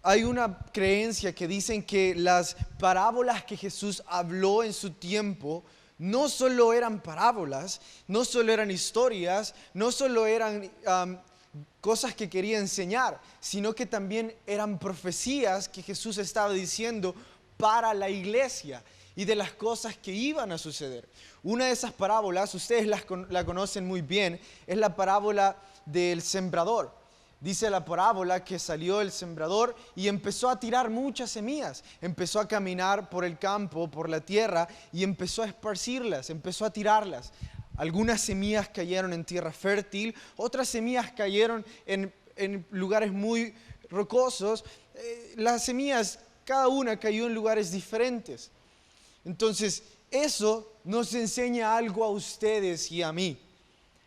Hay una creencia que dicen que las parábolas que Jesús habló en su tiempo no solo eran parábolas, no solo eran historias, no solo eran cosas que quería enseñar, sino que también eran profecías que Jesús estaba diciendo para la iglesia y de las cosas que iban a suceder. Una de esas parábolas, ustedes la conocen muy bien, es la parábola del sembrador. Dice la parábola que salió el sembrador y empezó a tirar muchas semillas. Empezó a caminar por el campo, por la tierra, y empezó a esparcirlas, empezó a tirarlas. Algunas semillas cayeron en tierra fértil, otras semillas cayeron en lugares muy rocosos. Las semillas, cada una cayó en lugares diferentes. Entonces, eso nos enseña algo a ustedes y a mí.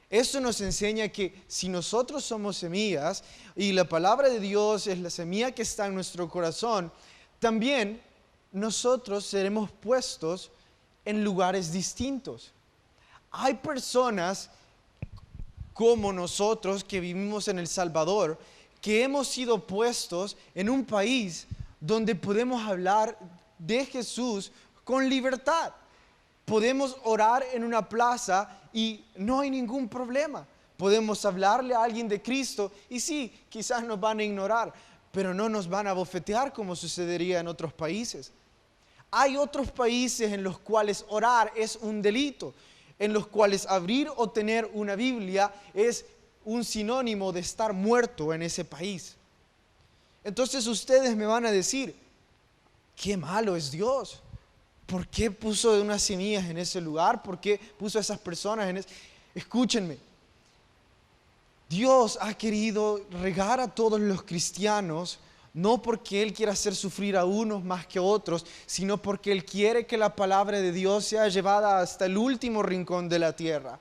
Eso nos enseña que si nosotros somos semillas y la palabra de Dios es la semilla que está en nuestro corazón, también nosotros seremos puestos en lugares distintos. Hay personas como nosotros que vivimos en El Salvador, que hemos sido puestos en un país donde podemos hablar de Jesús con libertad. Podemos orar en una plaza y no hay ningún problema. Podemos hablarle a alguien de Cristo y sí, quizás nos van a ignorar, pero no nos van a bofetear como sucedería en otros países. Hay otros países en los cuales orar es un delito, en los cuales abrir o tener una Biblia es un sinónimo de estar muerto en ese país. Entonces ustedes me van a decir, qué malo es Dios. ¿Por qué puso unas semillas en ese lugar? ¿Por qué puso a esas personas en ese? Escúchenme. Dios ha querido regar a todos los cristianos, no porque Él quiera hacer sufrir a unos más que a otros, sino porque Él quiere que la palabra de Dios sea llevada hasta el último rincón de la tierra.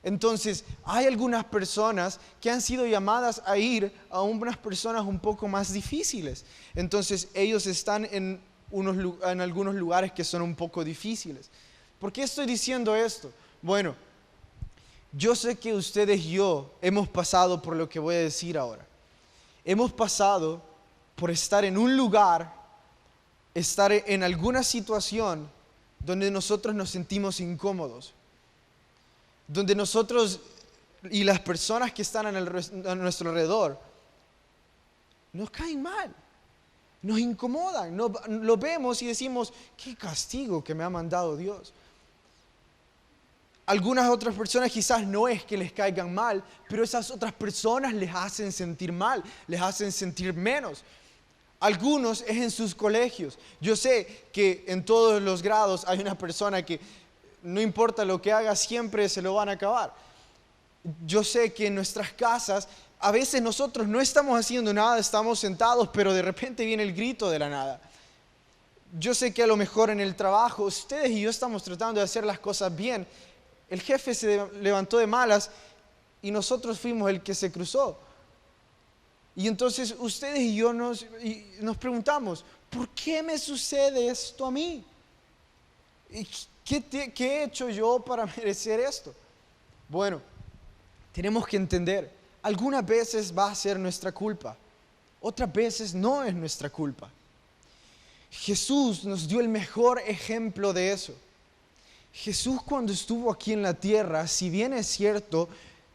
Entonces, hay algunas personas que han sido llamadas a ir a unas personas un poco más difíciles. Entonces, ellos están en algunos lugares que son un poco difíciles. ¿Por qué estoy diciendo esto? Bueno, yo sé que ustedes y yo hemos pasado por lo que voy a decir ahora. Hemos pasado por estar en un lugar, estar en alguna situación donde nosotros nos sentimos incómodos, donde nosotros y las personas que están a nuestro alrededor nos caen mal. Nos incomodan, lo vemos y decimos, qué castigo que me ha mandado Dios. Algunas otras personas quizás no es que les caigan mal, pero esas otras personas les hacen sentir mal, les hacen sentir menos. Algunos es en sus colegios. Yo sé que en todos los grados hay una persona que no importa lo que haga, siempre se lo van a acabar. Yo sé que en nuestras casas a veces nosotros no estamos haciendo nada, estamos sentados, pero de repente viene el grito de la nada. Yo sé que a lo mejor en el trabajo, ustedes y yo estamos tratando de hacer las cosas bien. El jefe se levantó de malas y nosotros fuimos el que se cruzó. Y entonces ustedes y yo nos preguntamos, ¿por qué me sucede esto a mí? ¿Qué he hecho yo para merecer esto? Bueno, tenemos que entender. Algunas veces va a ser nuestra culpa, otras veces no es nuestra culpa. Jesús nos dio el mejor ejemplo de eso. Jesús cuando estuvo aquí en la tierra, si bien es cierto,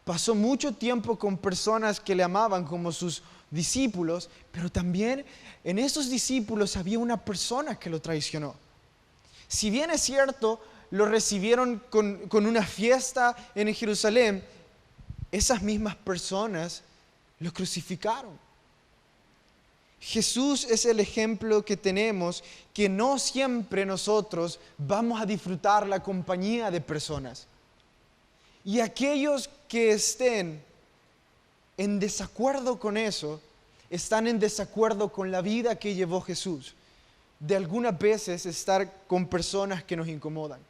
pasó mucho tiempo con personas que le amaban como sus discípulos, pero también en esos discípulos había una persona que lo traicionó. Si bien es cierto, lo recibieron con una fiesta en Jerusalén, esas mismas personas lo crucificaron. Jesús es el ejemplo que tenemos, que no siempre nosotros vamos a disfrutar la compañía de personas. Y aquellos que estén en desacuerdo con eso, están en desacuerdo con la vida que llevó Jesús. De algunas veces estar con personas que nos incomodan.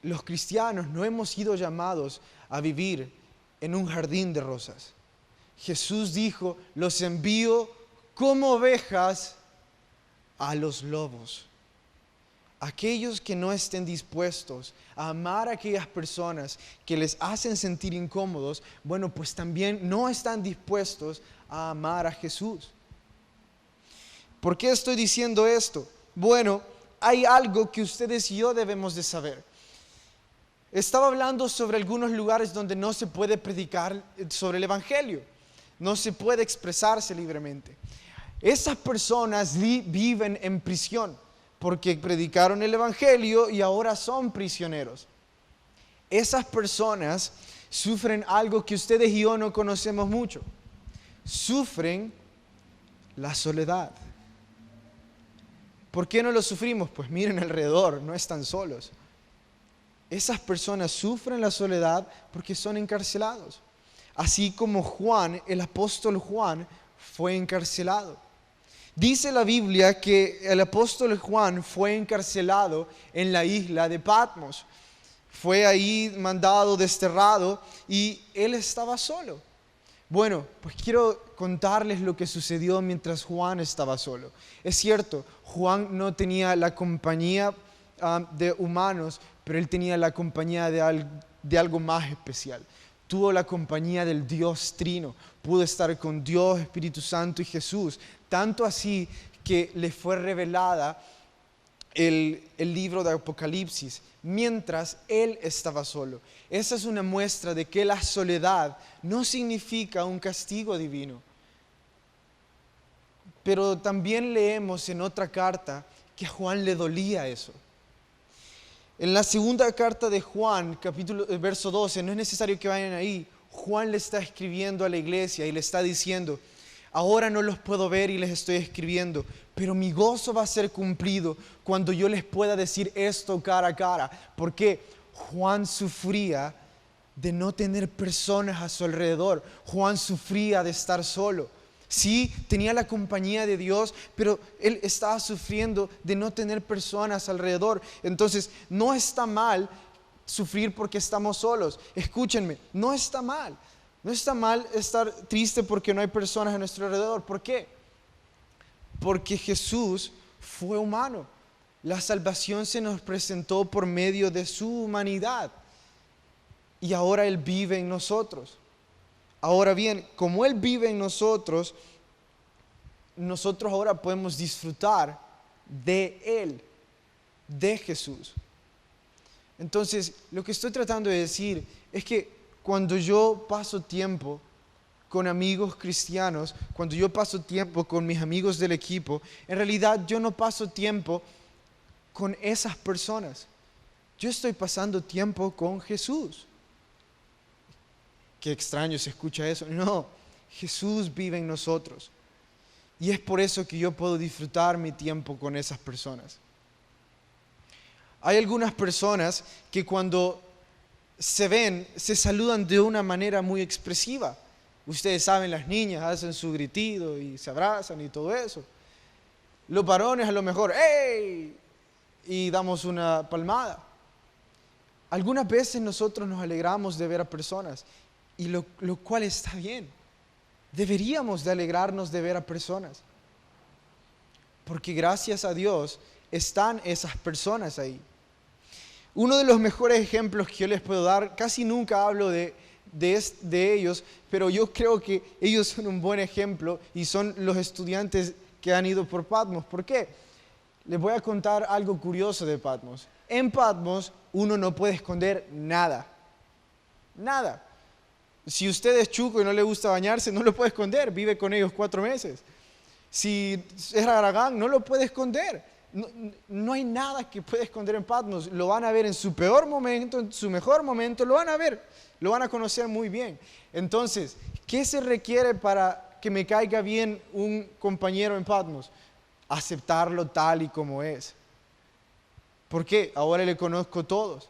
Los cristianos no hemos sido llamados a vivir en un jardín de rosas. Jesús dijo, los envío como ovejas a los lobos. Aquellos que no estén dispuestos a amar a aquellas personas que les hacen sentir incómodos, bueno, pues también no están dispuestos a amar a Jesús. ¿Por qué estoy diciendo esto? Bueno, hay algo que ustedes y yo debemos de saber. Estaba hablando sobre algunos lugares donde no se puede predicar sobre el Evangelio, no se puede expresarse libremente. Esas personas viven en prisión porque predicaron el Evangelio y ahora son prisioneros. Esas personas sufren algo que ustedes y yo no conocemos mucho. Sufren la soledad. ¿Por qué no lo sufrimos? Pues miren alrededor, no están solos. Esas personas sufren la soledad porque son encarcelados. Así como Juan, el apóstol Juan, fue encarcelado. Dice la Biblia que el apóstol Juan fue encarcelado en la isla de Patmos. Fue ahí mandado, desterrado, y él estaba solo. Bueno, pues quiero contarles lo que sucedió mientras Juan estaba solo. Es cierto, Juan no tenía la compañía de humanos, pero él tenía la compañía de algo más especial. Tuvo la compañía del Dios Trino, pudo estar con Dios, Espíritu Santo y Jesús, tanto así que le fue revelada el libro de Apocalipsis mientras él estaba solo. Esa es una muestra de que la soledad no significa un castigo divino. Pero también leemos en otra carta que a Juan le dolía eso. En la segunda carta de Juan, verso 12, no es necesario que vayan ahí, Juan le está escribiendo a la iglesia y le está diciendo: ahora no los puedo ver y les estoy escribiendo, pero mi gozo va a ser cumplido cuando yo les pueda decir esto cara a cara. Porque Juan sufría de no tener personas a su alrededor. Juan sufría de estar solo. Sí, tenía la compañía de Dios, pero él estaba sufriendo de no tener personas alrededor. Entonces, no está mal sufrir porque estamos solos. Escúchenme, no está mal. No está mal estar triste porque no hay personas a nuestro alrededor. ¿Por qué? Porque Jesús fue humano. La salvación se nos presentó por medio de su humanidad. Y ahora Él vive en nosotros. Ahora bien, como Él vive en nosotros, nosotros ahora podemos disfrutar de Él, de Jesús. Entonces, lo que estoy tratando de decir es que cuando yo paso tiempo con amigos cristianos, cuando yo paso tiempo con mis amigos del equipo, en realidad yo no paso tiempo con esas personas. Yo estoy pasando tiempo con Jesús. Qué extraño se escucha eso. No, Jesús vive en nosotros. Y es por eso que yo puedo disfrutar mi tiempo con esas personas. Hay algunas personas que cuando se ven, se saludan de una manera muy expresiva. Ustedes saben, las niñas hacen su gritido y se abrazan y todo eso. Los varones a lo mejor, ¡hey!, y damos una palmada. Algunas veces nosotros nos alegramos de ver a personas, y lo cual está bien. Deberíamos de alegrarnos de ver a personas, porque gracias a Dios están esas personas ahí. Uno de los mejores ejemplos que yo les puedo dar, casi nunca hablo de ellos, pero yo creo que ellos son un buen ejemplo y son los estudiantes que han ido por Patmos. ¿Por qué? Les voy a contar algo curioso de Patmos. En Patmos uno no puede esconder nada. Nada. Si usted es chuco y no le gusta bañarse, no lo puede esconder, vive con ellos 4 meses. Si es Aragán, no lo puede esconder. No hay nada que pueda esconder en Patmos. Lo van a ver en su peor momento, en su mejor momento, lo van a ver, lo van a conocer muy bien. Entonces, ¿qué se requiere para que me caiga bien un compañero en Patmos? Aceptarlo tal y como es. ¿Por qué? Ahora le conozco todos.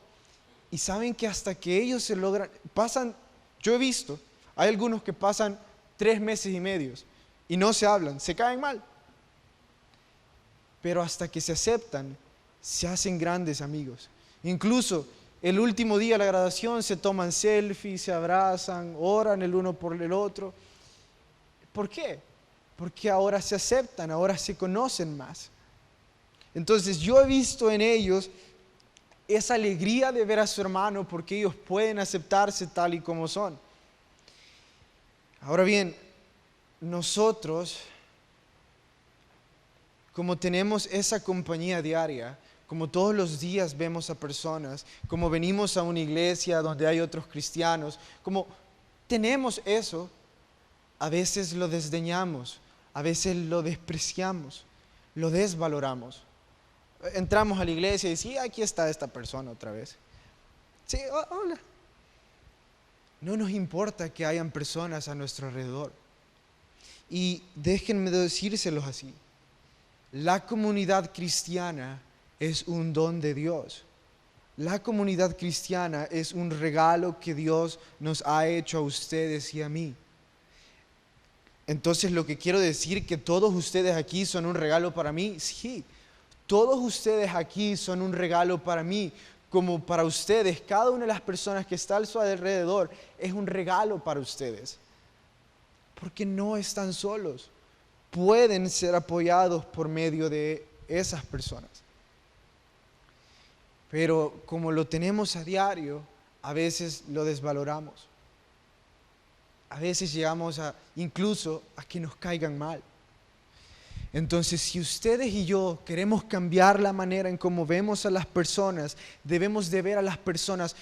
Y saben que hasta que ellos se logran, pasan, yo he visto, hay algunos que pasan 3 meses y medio y no se hablan, se caen mal. Pero hasta que se aceptan, se hacen grandes amigos. Incluso el último día de la graduación se toman selfies, se abrazan, oran el uno por el otro. ¿Por qué? Porque ahora se aceptan, ahora se conocen más. Entonces yo he visto en ellos esa alegría de ver a su hermano porque ellos pueden aceptarse tal y como son. Ahora bien, nosotros como tenemos esa compañía diaria, como todos los días vemos a personas, como venimos a una iglesia donde hay otros cristianos, como tenemos eso, a veces lo desdeñamos, a veces lo despreciamos, lo desvaloramos. Entramos a la iglesia y decimos, sí, aquí está esta persona otra vez. Sí, hola. No nos importa que hayan personas a nuestro alrededor. Y déjenme decírselos así. La comunidad cristiana es un don de Dios. La comunidad cristiana es un regalo que Dios nos ha hecho a ustedes y a mí. Entonces, lo que quiero decir que todos ustedes aquí son un regalo para mí, sí. Todos ustedes aquí son un regalo para mí, como para ustedes. Cada una de las personas que está a su alrededor es un regalo para ustedes. Porque no están solos. Pueden ser apoyados por medio de esas personas. Pero como lo tenemos a diario, a veces lo desvaloramos. A veces llegamos incluso a que nos caigan mal. Entonces, si ustedes y yo queremos cambiar la manera en cómo vemos a las personas, debemos de ver a las personas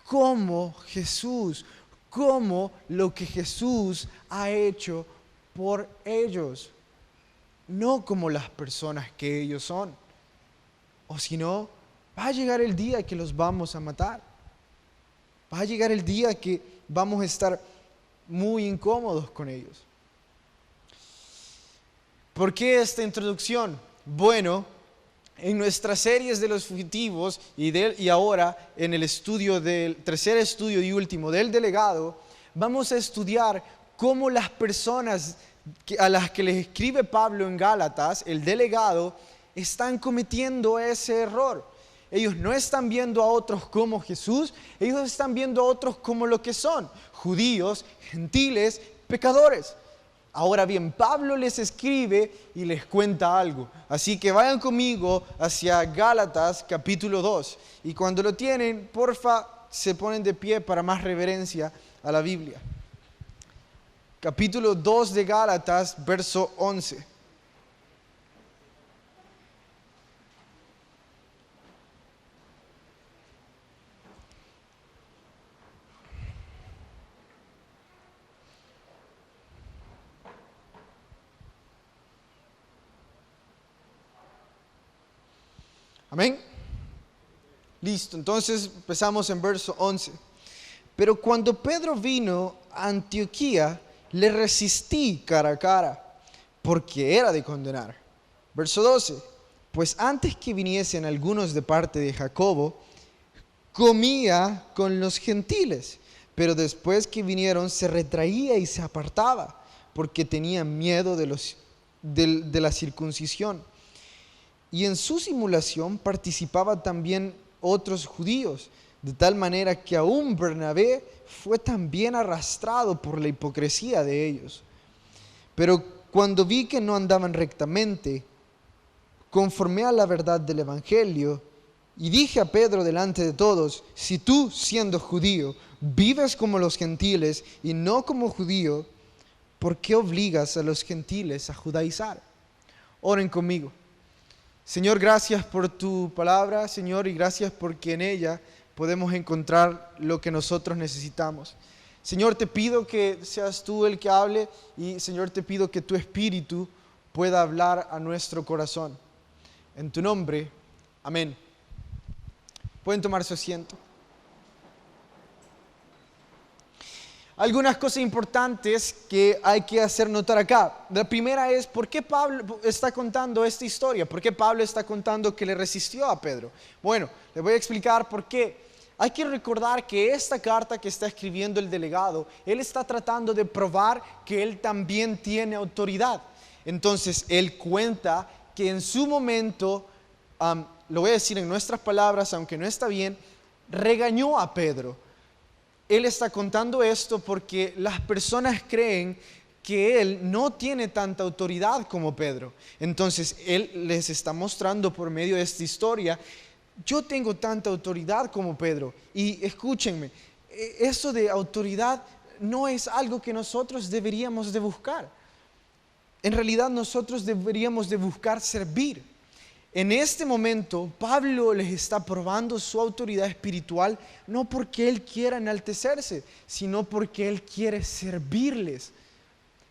como Jesús, como lo que Jesús ha hecho por ellos, no como las personas que ellos son. O si no, va a llegar el día que los vamos a matar. Va a llegar el día que vamos a estar muy incómodos con ellos. ¿Por qué esta introducción? Bueno, en nuestras series de los fugitivos y ahora en el tercer estudio y último del delegado, vamos a estudiar cómo las personas a las que les escribe Pablo en Gálatas, el delegado, están cometiendo ese error. Ellos no están viendo a otros como Jesús, ellos están viendo a otros como lo que son, judíos, gentiles, pecadores. Ahora bien, Pablo les escribe y les cuenta algo. Así que vayan conmigo hacia Gálatas capítulo 2. Y cuando lo tienen, porfa, se ponen de pie para más reverencia a la Biblia. Capítulo 2 de Gálatas, verso 11. Amén. Listo, entonces empezamos en verso 11. Pero cuando Pedro vino a Antioquía, le resistí cara a cara, porque era de condenar. Verso 12. Pues antes que viniesen algunos de parte de Jacobo, comía con los gentiles, pero después que vinieron se retraía y se apartaba, porque tenía miedo de la circuncisión. Y en su simulación participaban también otros judíos, de tal manera que aún Bernabé fue también arrastrado por la hipocresía de ellos. Pero cuando vi que no andaban rectamente, conforme a la verdad del Evangelio, y dije a Pedro delante de todos, si tú, siendo judío, vives como los gentiles y no como judío, ¿por qué obligas a los gentiles a judaizar? Oren conmigo. Señor, gracias por tu palabra, Señor, y gracias porque en ella podemos encontrar lo que nosotros necesitamos. Señor, te pido que seas tú el que hable y, Señor, te pido que tu Espíritu pueda hablar a nuestro corazón. En tu nombre, amén. Pueden tomar su asiento. Algunas cosas importantes que hay que hacer notar acá. La primera es, ¿por qué Pablo está contando esta historia? ¿Por qué Pablo está contando que le resistió a Pedro? Bueno, le voy a explicar por qué. Hay que recordar que esta carta que está escribiendo el delegado, él está tratando de probar que él también tiene autoridad. Entonces, él cuenta que en su momento, lo voy a decir en nuestras palabras, aunque no está bien, regañó a Pedro. Él está contando esto porque las personas creen que él no tiene tanta autoridad como Pedro. Entonces, él les está mostrando por medio de esta historia, yo tengo tanta autoridad como Pedro. Y escúchenme, eso de autoridad no es algo que nosotros deberíamos de buscar. en realidad nosotros deberíamos de buscar servir. En este momento, Pablo les está probando su autoridad espiritual, no porque él quiera enaltecerse, sino porque él quiere servirles.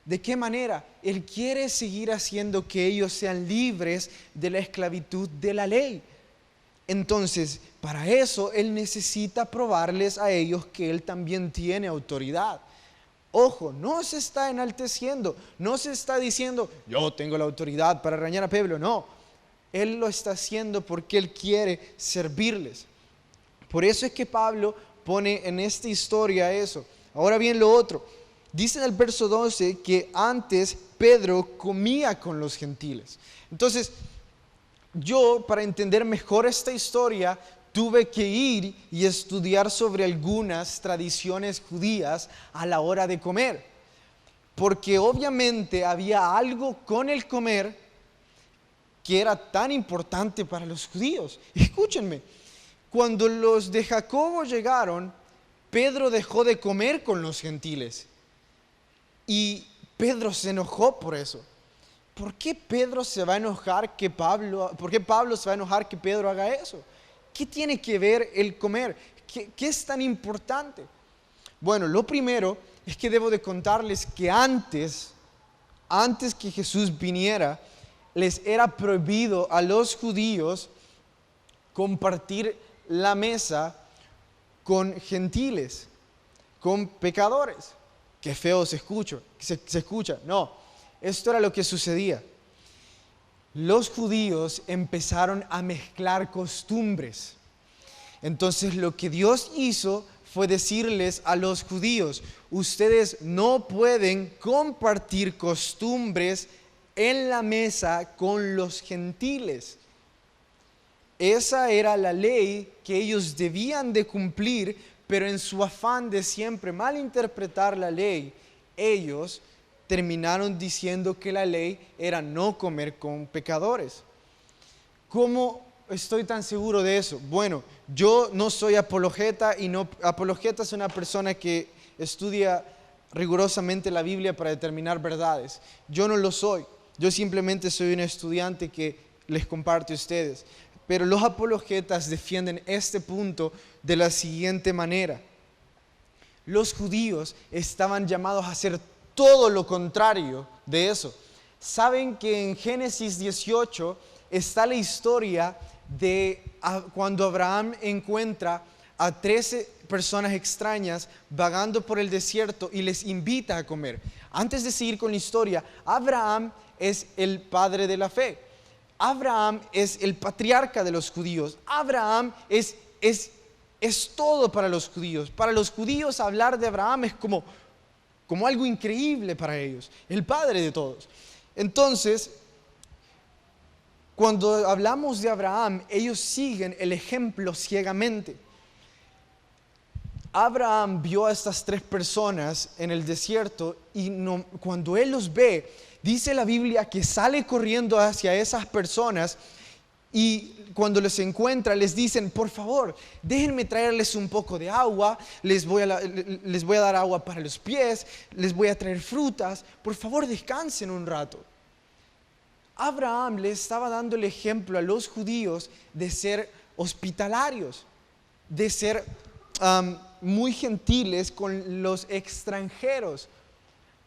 ¿De qué manera? Él quiere seguir haciendo que ellos sean libres de la esclavitud de la ley. Entonces, para eso, él necesita probarles a ellos que él también tiene autoridad. Ojo, no se está enalteciendo, no se está diciendo, yo tengo la autoridad para regañar a Pablo, no. Él lo está haciendo porque él quiere servirles. Por eso es que Pablo pone en esta historia eso. Ahora bien, lo otro. Dice en el verso 12 que antes Pedro comía con los gentiles. Entonces, yo, para entender mejor esta historia, tuve que ir y estudiar sobre algunas tradiciones judías a la hora de comer. Porque obviamente había algo con el comer que era tan importante para los judíos. Escúchenme, cuando los de Jacobo llegaron, Pedro dejó de comer con los gentiles. Y Pedro se enojó por eso. ¿Por qué Pedro se va a enojar por qué Pablo se va a enojar que Pedro haga eso? ¿Qué tiene que ver el comer? ¿Qué es tan importante? Bueno, lo primero es que debo de contarles que antes que Jesús viniera, les era prohibido a los judíos compartir la mesa con gentiles, con pecadores. Qué feo se escucha. No, esto era lo que sucedía. Los judíos empezaron a mezclar costumbres. Entonces lo que Dios hizo fue decirles a los judíos, ustedes no pueden compartir costumbres en la mesa con los gentiles. Esa era la ley que ellos debían de cumplir, pero en su afán de siempre malinterpretar la ley, ellos terminaron diciendo que la ley era no comer con pecadores. ¿Cómo estoy tan seguro de eso? Bueno, yo no soy apologeta apologeta es una persona que estudia rigurosamente la Biblia para determinar verdades. Yo no lo soy. Yo simplemente soy un estudiante que les comparte a ustedes. Pero los apologetas defienden este punto de la siguiente manera. Los judíos estaban llamados a hacer todo lo contrario de eso. Saben que en Génesis 18 está la historia de cuando Abraham encuentra a 13 personas extrañas vagando por el desierto y les invita a comer. Antes de seguir con la historia, Abraham es el padre de la fe. Abraham es el patriarca de los judíos. Abraham es todo para los judíos. Para los judíos hablar de Abraham es como algo increíble para ellos, el padre de todos. Entonces, cuando hablamos de Abraham, ellos siguen el ejemplo ciegamente. Abraham vio a estas 3 personas en el desierto y cuando él los ve, dice la Biblia que sale corriendo hacia esas personas y cuando los encuentra les dicen, por favor, déjenme traerles un poco de agua, les voy a dar agua para los pies, les voy a traer frutas, por favor descansen un rato. Abraham le estaba dando el ejemplo a los judíos de ser hospitalarios, de ser muy gentiles con los extranjeros,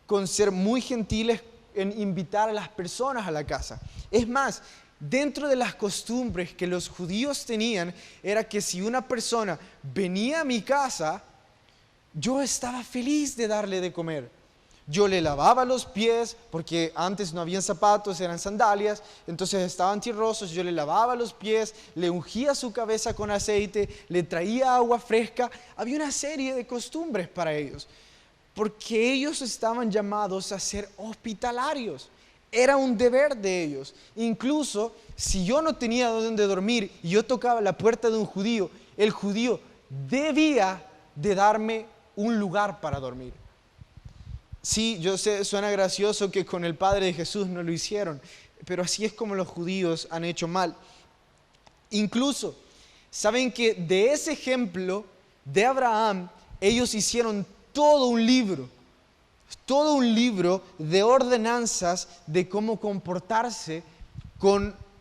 con ser muy gentiles en invitar a las personas a la casa. Es más, dentro de las costumbres que los judíos tenían, era que si una persona venía a mi casa, yo estaba feliz de darle de comer. Yo le lavaba los pies, porque antes no habían zapatos, eran sandalias, entonces estaban tierrosos, yo le lavaba los pies, le ungía su cabeza con aceite, le traía agua fresca. Había una serie de costumbres para ellos, porque ellos estaban llamados a ser hospitalarios. Era un deber de ellos. Incluso si yo no tenía donde dormir y yo tocaba la puerta de un judío, el judío debía de darme un lugar para dormir. Sí, yo sé, suena gracioso que con el Padre de Jesús no lo hicieron, pero así es como los judíos han hecho mal. Incluso, ¿saben que de ese ejemplo de Abraham, ellos hicieron todo un libro? todo un libro de ordenanzas de cómo comportarse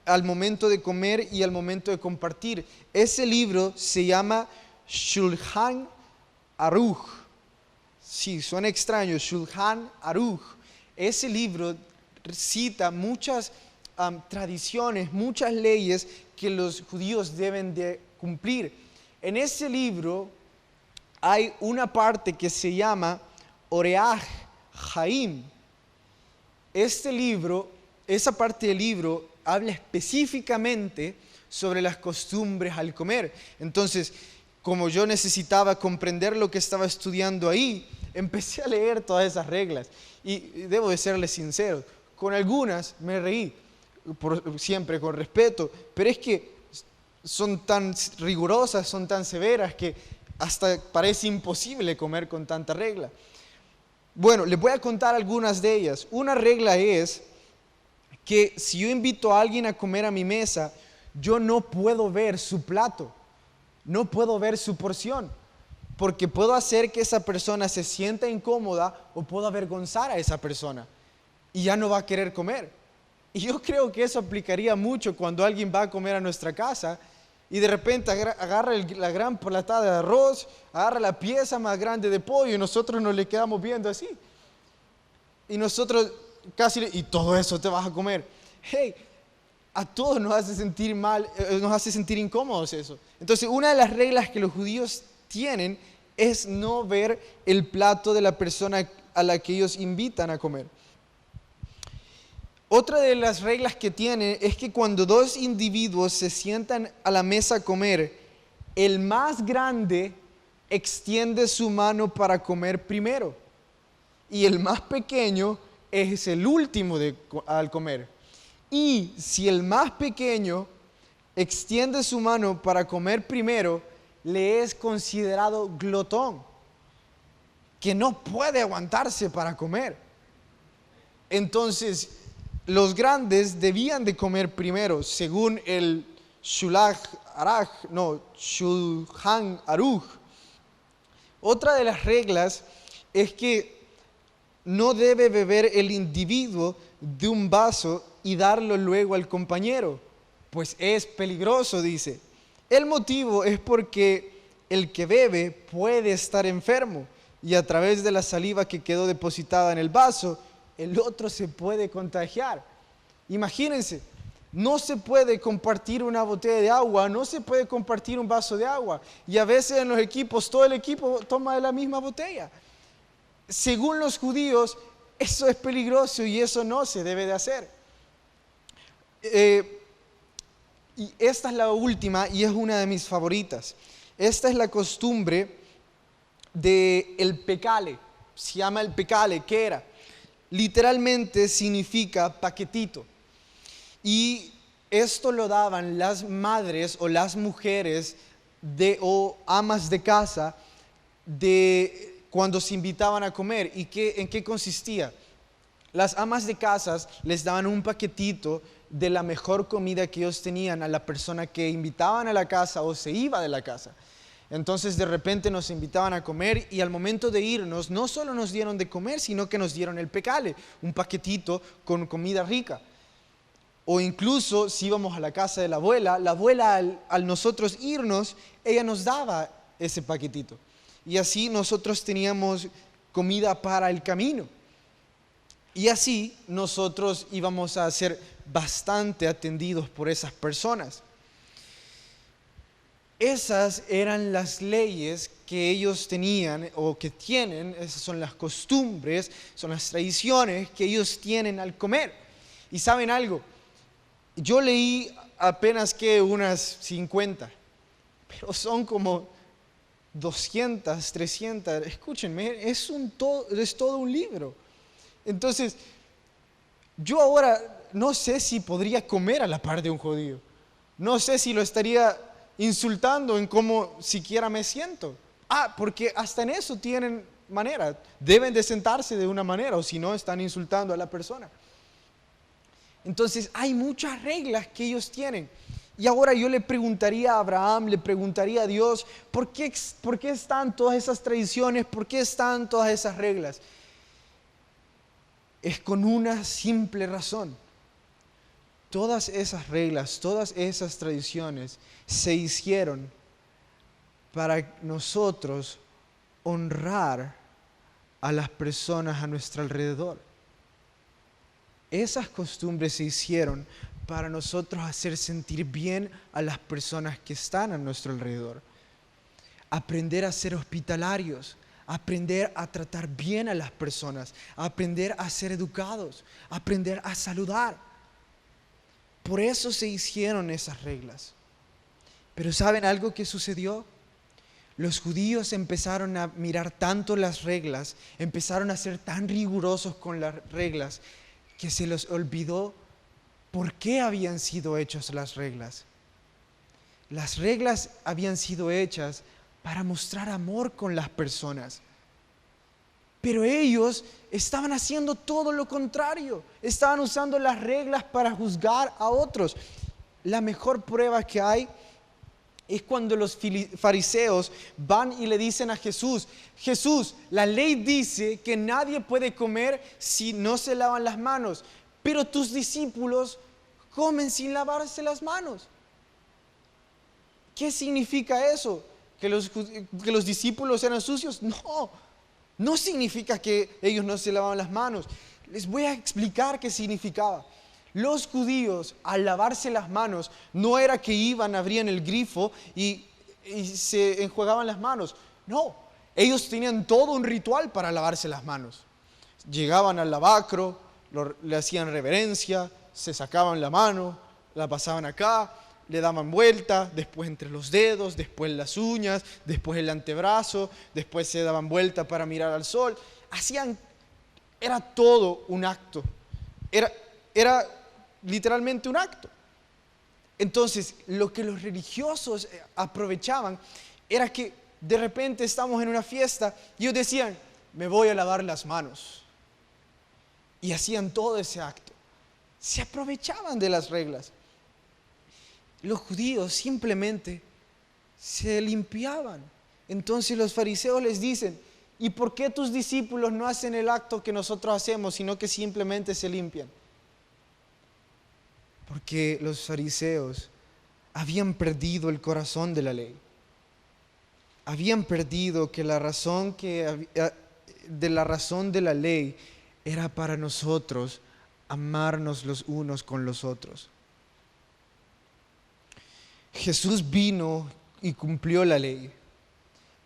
al momento de comer y al momento de compartir. Ese libro se llama Shulchan Aruch. Sí, suena extraño, Shulchan Aruch. Ese libro cita muchas tradiciones, muchas leyes que los judíos deben de cumplir. En ese libro hay una parte que se llama Oreach Haim. Este libro, esa parte del libro habla específicamente sobre las costumbres al comer. Entonces, como yo necesitaba comprender lo que estaba estudiando ahí, empecé a leer todas esas reglas. Y debo de serles sincero, con algunas me reí, siempre con respeto, pero es que son tan rigurosas, son tan severas que hasta parece imposible comer con tanta regla. Bueno, les voy a contar algunas de ellas. Una regla es que si yo invito a alguien a comer a mi mesa, yo no puedo ver su plato, no puedo ver su porción, porque puedo hacer que esa persona se sienta incómoda o puedo avergonzar a esa persona y ya no va a querer comer. Y yo creo que eso aplicaría mucho cuando alguien va a comer a nuestra casa y de repente agarra la gran platada de arroz, agarra la pieza más grande de pollo y nosotros nos le quedamos viendo así. Y nosotros y todo eso te vas a comer. Hey, a todos nos hace sentir mal, nos hace sentir incómodos eso. Entonces, una de las reglas que los judíos tienen es no ver el plato de la persona a la que ellos invitan a comer. Otra de las reglas que tienen es que cuando dos individuos se sientan a la mesa a comer, el más grande extiende su mano para comer primero y el más pequeño es el último al comer. Y si el más pequeño extiende su mano para comer primero, le es considerado glotón, que no puede aguantarse para comer. Entonces, los grandes debían de comer primero, según el Shulchan Aruch. Otra de las reglas es que no debe beber el individuo de un vaso y darlo luego al compañero, pues es peligroso, dice. El motivo es porque el que bebe puede estar enfermo y a través de la saliva que quedó depositada en el vaso, el otro se puede contagiar. Imagínense, no se puede compartir una botella de agua, no se puede compartir un vaso de agua. Y a veces en los equipos, todo el equipo toma de la misma botella. Según los judíos, eso es peligroso y eso no se debe de hacer. Y esta es la última y es una de mis favoritas. Esta es la costumbre del pecale. Se llama el pecale. ¿Qué era? Literalmente significa paquetito. Y esto lo daban las madres o las mujeres o amas de casa cuando se invitaban a comer. ¿Y en qué consistía? Las amas de casas les daban un paquetito de la mejor comida que ellos tenían a la persona que invitaban a la casa o se iba de la casa. Entonces de repente nos invitaban a comer y al momento de irnos no solo nos dieron de comer, sino que nos dieron el pecale, un paquetito con comida rica. O incluso si íbamos a la casa de la abuela al nosotros irnos, ella nos daba ese paquetito. Y así nosotros teníamos comida para el camino. Y así nosotros íbamos a ser bastante atendidos por esas personas. Esas eran las leyes que ellos tenían o que tienen, esas son las costumbres, son las tradiciones que ellos tienen al comer. Y ¿saben algo? Yo leí apenas que unas 50, pero son como 200, 300, escúchenme, es todo un libro. Entonces, yo ahora no sé si podría comer a la par de un judío. No sé si lo estaría insultando en cómo siquiera me siento. Porque hasta en eso tienen manera. Deben de sentarse de una manera o si no están insultando a la persona. Entonces, hay muchas reglas que ellos tienen. Y ahora yo le preguntaría a Abraham, le preguntaría a Dios, ¿por qué están todas esas tradiciones? ¿Por qué están todas esas reglas? es con una simple razón. Todas esas reglas, todas esas tradiciones se hicieron para nosotros honrar a las personas a nuestro alrededor. Esas costumbres se hicieron para nosotros hacer sentir bien a las personas que están a nuestro alrededor. Aprender a ser hospitalarios, aprender a tratar bien a las personas, aprender a ser educados, aprender a saludar. Por eso se hicieron esas reglas. Pero ¿saben algo que sucedió? Los judíos empezaron a mirar tanto las reglas, empezaron a ser tan rigurosos con las reglas, que se les olvidó por qué habían sido hechas las reglas. Las reglas habían sido hechas para mostrar amor con las personas. Pero ellos estaban haciendo todo lo contrario. Estaban usando las reglas para juzgar a otros. La mejor prueba que hay es cuando los fariseos van y le dicen a Jesús: Jesús, la ley dice que nadie puede comer si no se lavan las manos, pero tus discípulos comen sin lavarse las manos. ¿Qué significa eso? ¿Que los discípulos eran sucios? No significa que ellos no se lavaban las manos. Les voy a explicar qué significaba. Los judíos, al lavarse las manos, no era que iban, abrían el grifo y se enjuagaban las manos. No, ellos tenían todo un ritual para lavarse las manos. Llegaban al lavacro, le hacían reverencia, se sacaban la mano, la pasaban acá, le daban vuelta, después entre los dedos, después las uñas, después el antebrazo, después se daban vuelta para mirar al sol. Era todo un acto. Era literalmente un acto. Entonces, lo que los religiosos aprovechaban era que de repente estamos en una fiesta y ellos decían: me voy a lavar las manos. Y hacían todo ese acto. Se aprovechaban de las reglas. Los judíos simplemente se limpiaban. Entonces los fariseos les dicen: ¿y por qué tus discípulos no hacen el acto que nosotros hacemos, sino que simplemente se limpian? Porque los fariseos habían perdido el corazón de la ley. Habían perdido que la razón de la ley era para nosotros amarnos los unos con los otros. Jesús vino y cumplió la ley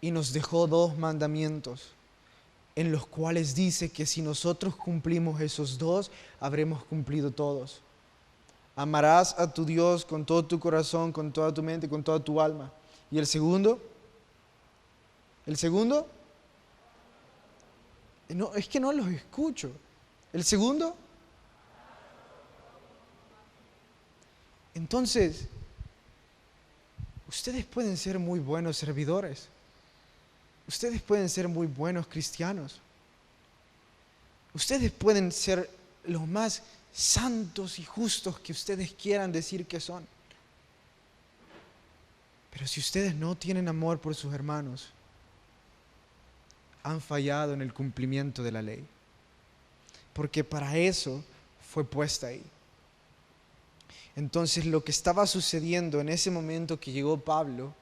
y nos dejó 2 mandamientos, en los cuales dice que si nosotros cumplimos esos 2, habremos cumplido todos. Amarás a tu Dios con todo tu corazón, con toda tu mente, con toda tu alma. ¿Y el segundo? ¿El segundo? No, es que no los escucho. ¿El segundo? Entonces, ustedes pueden ser muy buenos servidores. Ustedes pueden ser muy buenos cristianos. Ustedes pueden ser los más santos y justos que ustedes quieran decir que son. Pero si ustedes no tienen amor por sus hermanos, han fallado en el cumplimiento de la ley. Porque para eso fue puesta ahí. Entonces lo que estaba sucediendo en ese momento que llegó Pablo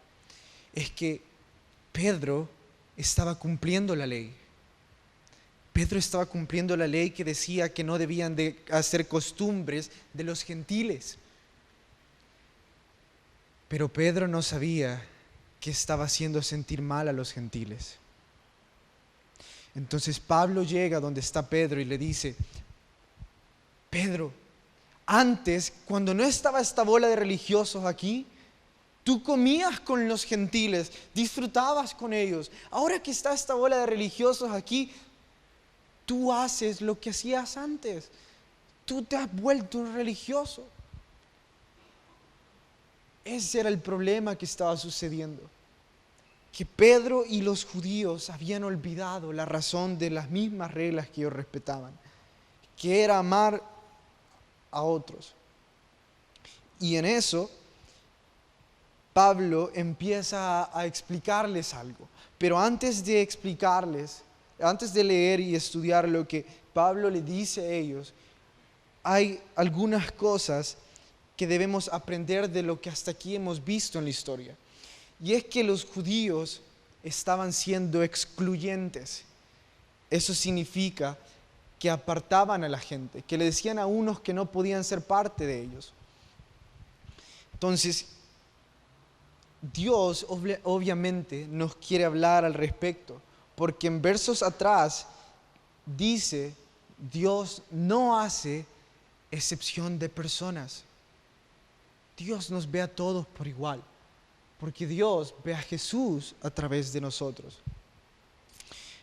es que Pedro estaba cumpliendo la ley. Pedro estaba cumpliendo la ley que decía que no debían de hacer costumbres de los gentiles. Pero Pedro no sabía que estaba haciendo sentir mal a los gentiles. Entonces Pablo llega donde está Pedro y le dice: Pedro, antes, cuando no estaba esta bola de religiosos aquí, tú comías con los gentiles, disfrutabas con ellos. Ahora que está esta bola de religiosos aquí, tú haces lo que hacías antes. Tú te has vuelto un religioso. Ese era el problema que estaba sucediendo. Que Pedro y los judíos habían olvidado la razón de las mismas reglas que ellos respetaban, que era amar a otros. Y en eso Pablo empieza a explicarles algo. Pero antes de explicarles antes de leer y estudiar lo que Pablo le dice a ellos, hay algunas cosas que debemos aprender de lo que hasta aquí hemos visto en la historia. Y es que los judíos estaban siendo excluyentes. Eso significa que apartaban a la gente, que le decían a unos que no podían ser parte de ellos. Entonces, Dios obviamente nos quiere hablar al respecto, porque en versos atrás dice, Dios no hace excepción de personas. Dios nos ve a todos por igual, porque Dios ve a Jesús a través de nosotros.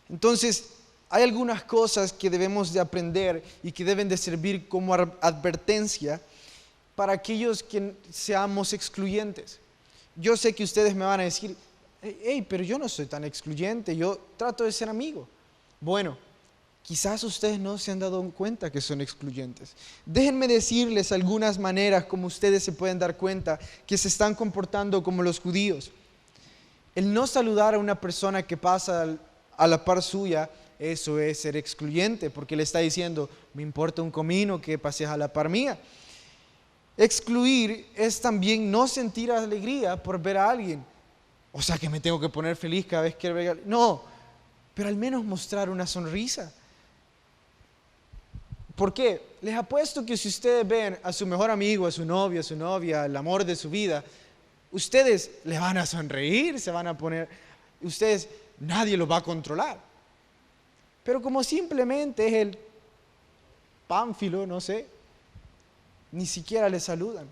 Entonces, hay algunas cosas que debemos de aprender y que deben de servir como advertencia para aquellos que seamos excluyentes. Yo sé que ustedes me van a decir, hey, pero yo no soy tan excluyente, yo trato de ser amigo. Bueno, quizás ustedes no se han dado cuenta que son excluyentes. Déjenme decirles algunas maneras como ustedes se pueden dar cuenta que se están comportando como los judíos. El no saludar a una persona que pasa a la par suya, eso es ser excluyente, porque le está diciendo, me importa un comino que pases a la par mía. Excluir es también no sentir alegría por ver a alguien. O sea que me tengo que poner feliz cada vez que vea a alguien. No, pero al menos mostrar una sonrisa. ¿Por qué? Les apuesto que si ustedes ven a su mejor amigo, a su novio, a su novia, el amor de su vida, ustedes le van a sonreír, se van a poner, ustedes, nadie lo va a controlar. Pero como simplemente es el Pánfilo, no sé, ni siquiera le saludan.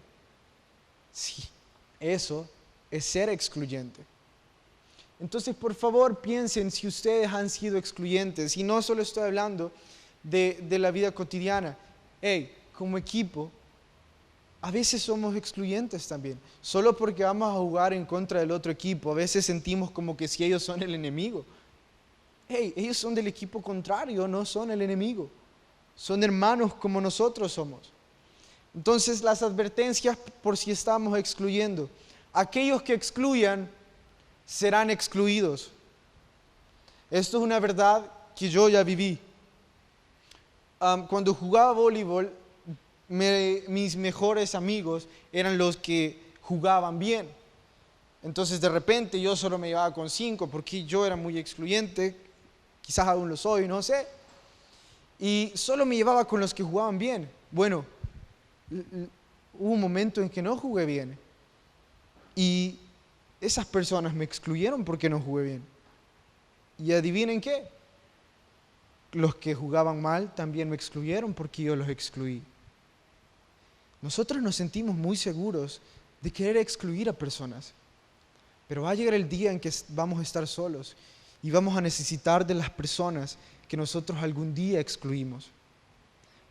Sí, eso es ser excluyente. Entonces, por favor, piensen si ustedes han sido excluyentes. Y no solo estoy hablando de la vida cotidiana. Hey, como equipo, a veces somos excluyentes también. Solo porque vamos a jugar en contra del otro equipo, a veces sentimos como que si ellos son el enemigo. Hey, ellos son del equipo contrario, no son el enemigo. Son hermanos como nosotros somos. Entonces, las advertencias por si estamos excluyendo. Aquellos que excluyan serán excluidos. Esto es una verdad que yo ya viví. Cuando jugaba voleibol, mis mejores amigos eran los que jugaban bien. Entonces, de repente, yo solo me llevaba con 5 porque yo era muy excluyente. Quizás aún lo soy, no sé. Y solo me llevaba con los que jugaban bien. Bueno, hubo un momento en que no jugué bien. Y esas personas me excluyeron porque no jugué bien. Y adivinen qué. Los que jugaban mal también me excluyeron porque yo los excluí. Nosotros nos sentimos muy seguros de querer excluir a personas. Pero va a llegar el día en que vamos a estar solos y vamos a necesitar de las personas que nosotros algún día excluimos.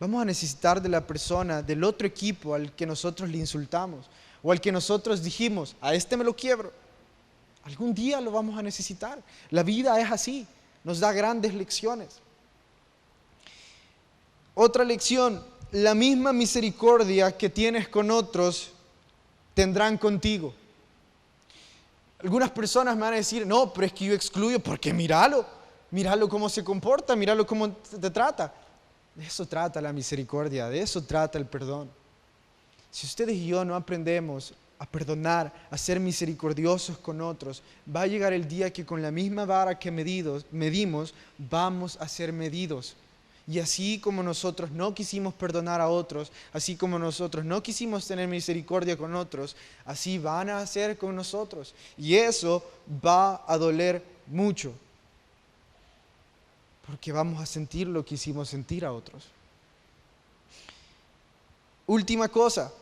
Vamos a necesitar de la persona, del otro equipo al que nosotros le insultamos o al que nosotros dijimos, a este me lo quiebro. Algún día lo vamos a necesitar. La vida es así, nos da grandes lecciones. Otra lección, la misma misericordia que tienes con otros, tendrán contigo. Algunas personas me van a decir, no, pero es que yo excluyo, porque míralo cómo se comporta, míralo cómo te trata. De eso trata la misericordia, de eso trata el perdón. Si ustedes y yo no aprendemos a perdonar, a ser misericordiosos con otros, va a llegar el día que con la misma vara que medimos, vamos a ser medidos. Y así como nosotros no quisimos perdonar a otros, así como nosotros no quisimos tener misericordia con otros, así van a hacer con nosotros. Y eso va a doler mucho, porque vamos a sentir lo que hicimos sentir a otros. Última cosa,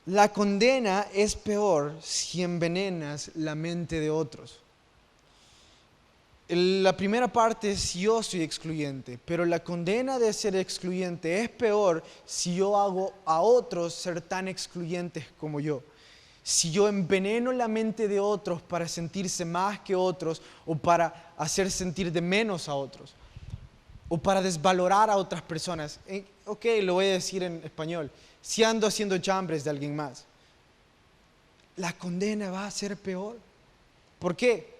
la condena es peor si envenenas la mente de otros. La primera parte es yo soy excluyente, pero la condena de ser excluyente es peor si yo hago a otros ser tan excluyentes como yo. Si yo enveneno la mente de otros para sentirse más que otros o para hacer sentir de menos a otros o para desvalorar a otras personas. Ok, lo voy a decir en español. Si ando haciendo chambres de alguien más, la condena va a ser peor. ¿Por qué?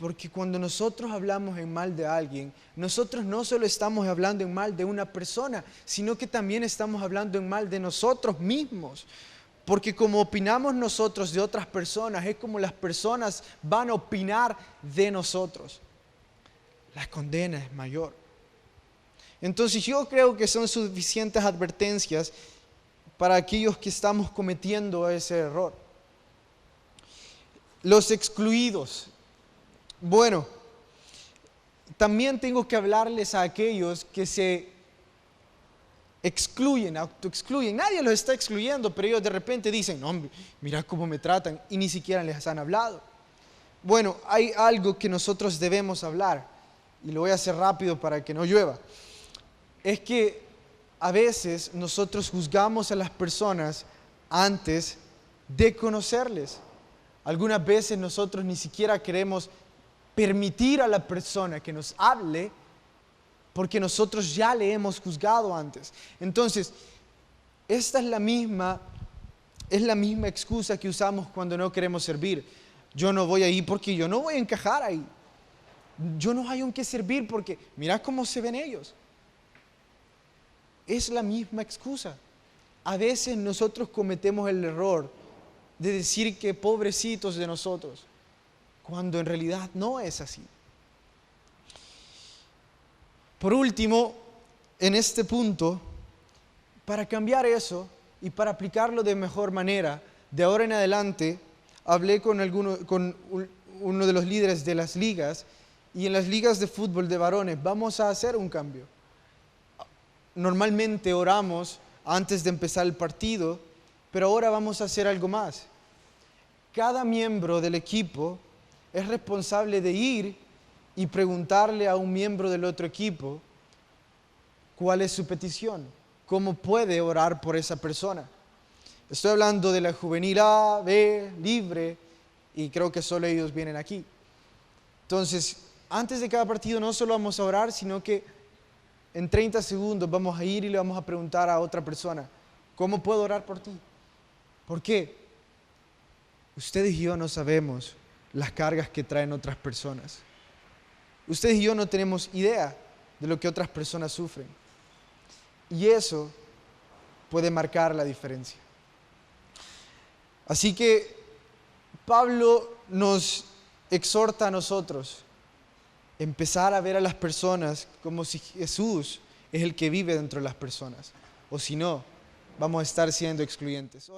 Porque cuando nosotros hablamos en mal de alguien, nosotros no solo estamos hablando en mal de una persona, sino que también estamos hablando en mal de nosotros mismos. Porque como opinamos nosotros de otras personas, es como las personas van a opinar de nosotros. La condena es mayor. Entonces yo creo que son suficientes advertencias para aquellos que estamos cometiendo ese error. Los excluidos. Bueno, también tengo que hablarles a aquellos que se excluyen, autoexcluyen. Nadie los está excluyendo, pero ellos de repente dicen, no, mira cómo me tratan, y ni siquiera les han hablado. Bueno, hay algo que nosotros debemos hablar, y lo voy a hacer rápido para que no llueva. Es que a veces nosotros juzgamos a las personas antes de conocerles. Algunas veces nosotros ni siquiera queremos permitir a la persona que nos hable porque nosotros ya le hemos juzgado antes. Entonces, esta es la misma excusa que usamos cuando no queremos servir. Yo no voy ahí porque yo no voy a encajar ahí. Yo no hay en qué servir porque mira cómo se ven ellos. Es la misma excusa. A veces nosotros cometemos el error de decir que pobrecitos de nosotros, cuando en realidad no es así. Por último, en este punto, para cambiar eso y para aplicarlo de mejor manera, de ahora en adelante, hablé con uno de los líderes de las ligas, y en las ligas de fútbol de varones vamos a hacer un cambio. Normalmente oramos antes de empezar el partido, pero ahora vamos a hacer algo más. Cada miembro del equipo es responsable de ir y preguntarle a un miembro del otro equipo cuál es su petición, cómo puede orar por esa persona. Estoy hablando de la juvenil A, B, libre, y creo que solo ellos vienen aquí. Entonces, antes de cada partido no solo vamos a orar, sino que en 30 segundos vamos a ir y le vamos a preguntar a otra persona, ¿cómo puedo orar por ti? ¿Por qué? Ustedes y yo no sabemos las cargas que traen otras personas. Ustedes y yo no tenemos idea de lo que otras personas sufren. Y eso puede marcar la diferencia. Así que Pablo nos exhorta a nosotros a empezar a ver a las personas como si Jesús es el que vive dentro de las personas. O si no, vamos a estar siendo excluyentes.